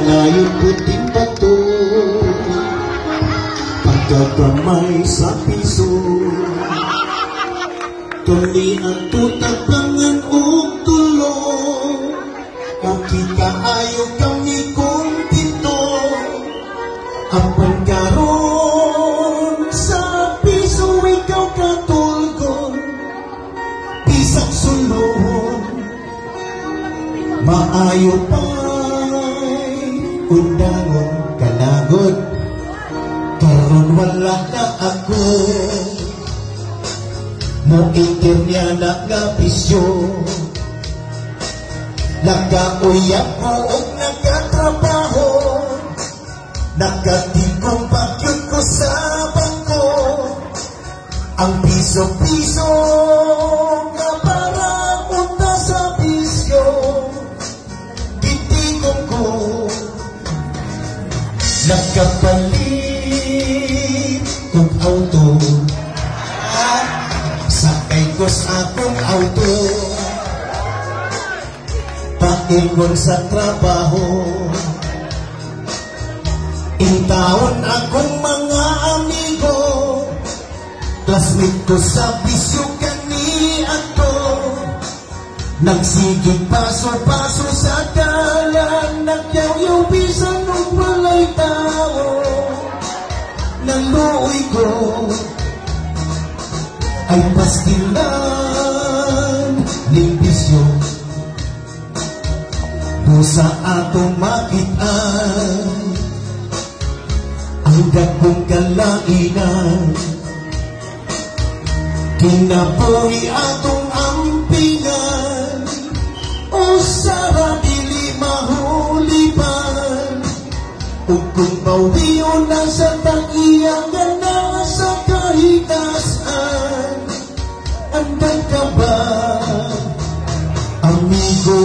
Malayo puting bato, pagkakamay sa piso, tuli ang tutapangan o tulo, kakita ayaw kami kong pito, ang pagkaroon sa piso ikaw katulgon, pisang sulong, maayo pa'y undangon kanagod, karon wala na ako, mo internya na nga bisyo, nagkauyap ko o nagkatrabaho, nagkatigong pagyod ko sa bangko, ang piso-piso nga parang unta sa bisyo, gitigong ko, nagkapalit kong auto, sakay ko sa akong auto, paingon sa trabaho, intaon akong mga amigo, classmate ko sa bisyo kani ato, nagsigig paso-paso sa dalan, nagyaw-yaw bisan nung walay tao, naluoy ko ay pastilan ning bisyo, sa atong makitaan ang dakong kalainan, kinabuhi atong ampingan, o sa dili mahulipan, ug kung bawiyo na sa tag-iyang na sa kahitasan, andan ka ba, amigo?